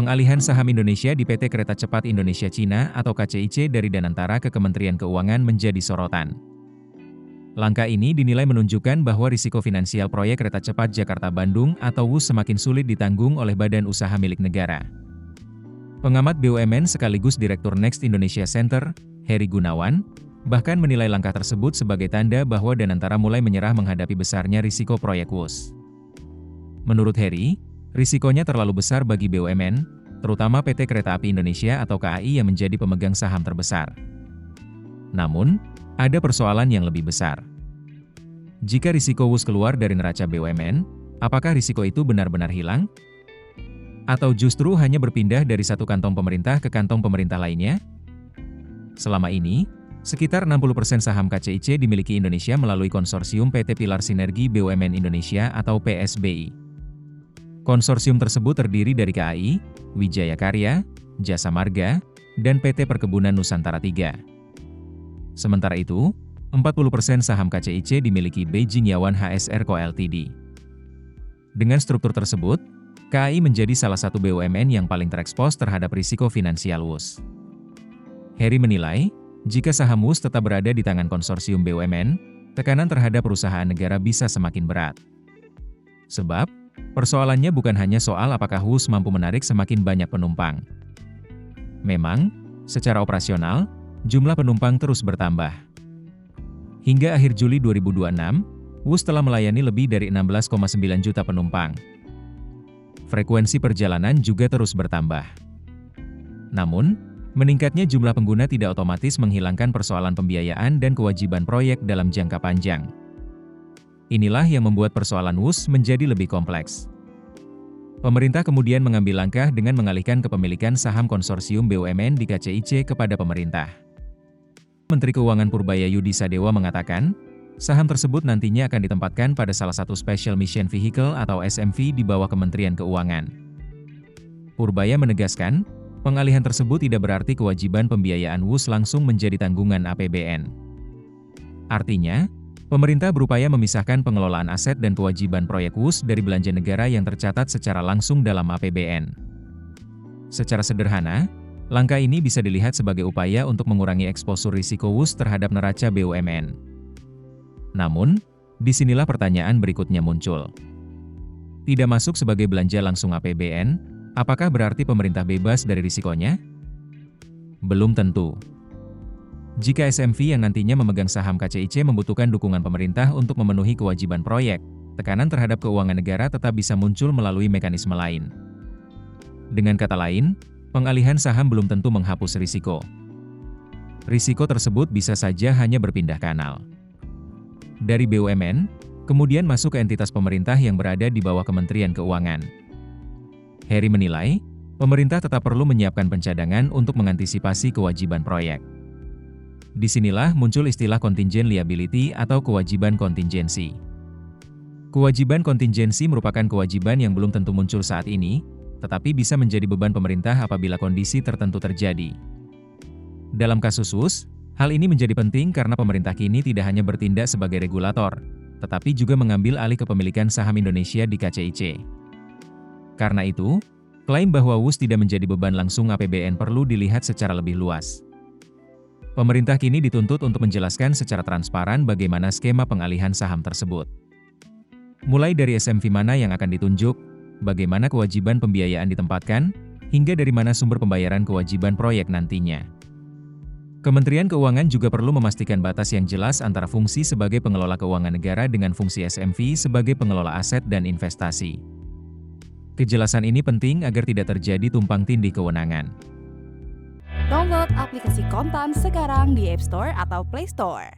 Pengalihan saham Indonesia di PT Kereta Cepat Indonesia Cina atau KCIC dari Danantara ke Kementerian Keuangan menjadi sorotan. Langkah ini dinilai menunjukkan bahwa risiko finansial proyek kereta cepat Jakarta-Bandung atau WUS semakin sulit ditanggung oleh badan usaha milik negara. Pengamat BUMN sekaligus Direktur Next Indonesia Center, Heri Gunawan, bahkan menilai langkah tersebut sebagai tanda bahwa Danantara mulai menyerah menghadapi besarnya risiko proyek WUS. Menurut Heri, risikonya terlalu besar bagi BUMN, terutama PT Kereta Api Indonesia atau KAI yang menjadi pemegang saham terbesar. Namun, ada persoalan yang lebih besar. Jika risiko WUS keluar dari neraca BUMN, apakah risiko itu benar-benar hilang? Atau justru hanya berpindah dari satu kantong pemerintah ke kantong pemerintah lainnya? Selama ini, sekitar 60% saham KCIC dimiliki Indonesia melalui konsorsium PT Pilar Sinergi BUMN Indonesia atau PSBI. Konsorsium tersebut terdiri dari KAI, Wijaya Karya, Jasa Marga, dan PT Perkebunan Nusantara III. Sementara itu, 40% saham KCIC dimiliki Beijing Yawan HSR Co Ltd. Dengan struktur tersebut, KAI menjadi salah satu BUMN yang paling terekspos terhadap risiko finansial WUS. Heri menilai, jika saham WUS tetap berada di tangan konsorsium BUMN, tekanan terhadap perusahaan negara bisa semakin berat. Sebab, persoalannya bukan hanya soal apakah WUS mampu menarik semakin banyak penumpang. Memang, secara operasional, jumlah penumpang terus bertambah. Hingga akhir Juli 2026, WUS telah melayani lebih dari 16,9 juta penumpang. Frekuensi perjalanan juga terus bertambah. Namun, meningkatnya jumlah pengguna tidak otomatis menghilangkan persoalan pembiayaan dan kewajiban proyek dalam jangka panjang. Inilah yang membuat persoalan WUS menjadi lebih kompleks. Pemerintah kemudian mengambil langkah dengan mengalihkan kepemilikan saham konsorsium BUMN di KCIC kepada pemerintah. Menteri Keuangan Purbaya Yudi Sadewa mengatakan, saham tersebut nantinya akan ditempatkan pada salah satu Special Mission Vehicle atau SMV di bawah Kementerian Keuangan. Purbaya menegaskan, pengalihan tersebut tidak berarti kewajiban pembiayaan WUS langsung menjadi tanggungan APBN. Artinya, pemerintah berupaya memisahkan pengelolaan aset dan kewajiban proyek WUS dari belanja negara yang tercatat secara langsung dalam APBN. Secara sederhana, langkah ini bisa dilihat sebagai upaya untuk mengurangi eksposur risiko WUS terhadap neraca BUMN. Namun, disinilah pertanyaan berikutnya muncul. Tidak masuk sebagai belanja langsung APBN, apakah berarti pemerintah bebas dari risikonya? Belum tentu. Jika SMV yang nantinya memegang saham KCIC membutuhkan dukungan pemerintah untuk memenuhi kewajiban proyek, tekanan terhadap keuangan negara tetap bisa muncul melalui mekanisme lain. Dengan kata lain, pengalihan saham belum tentu menghapus risiko. Risiko tersebut bisa saja hanya berpindah kanal. Dari BUMN, kemudian masuk ke entitas pemerintah yang berada di bawah Kementerian Keuangan. Heri menilai, pemerintah tetap perlu menyiapkan pencadangan untuk mengantisipasi kewajiban proyek. Disinilah muncul istilah contingent liability atau kewajiban kontingensi. Kewajiban kontingensi merupakan kewajiban yang belum tentu muncul saat ini, tetapi bisa menjadi beban pemerintah apabila kondisi tertentu terjadi. Dalam kasus WUS, hal ini menjadi penting karena pemerintah kini tidak hanya bertindak sebagai regulator, tetapi juga mengambil alih kepemilikan saham Indonesia di KCIC. Karena itu, klaim bahwa WUS tidak menjadi beban langsung APBN perlu dilihat secara lebih luas. Pemerintah kini dituntut untuk menjelaskan secara transparan bagaimana skema pengalihan saham tersebut. Mulai dari SMV mana yang akan ditunjuk, bagaimana kewajiban pembiayaan ditempatkan, hingga dari mana sumber pembayaran kewajiban proyek nantinya. Kementerian Keuangan juga perlu memastikan batas yang jelas antara fungsi sebagai pengelola keuangan negara dengan fungsi SMV sebagai pengelola aset dan investasi. Kejelasan ini penting agar tidak terjadi tumpang tindih kewenangan. Download aplikasi Kontan sekarang di App Store atau Play Store.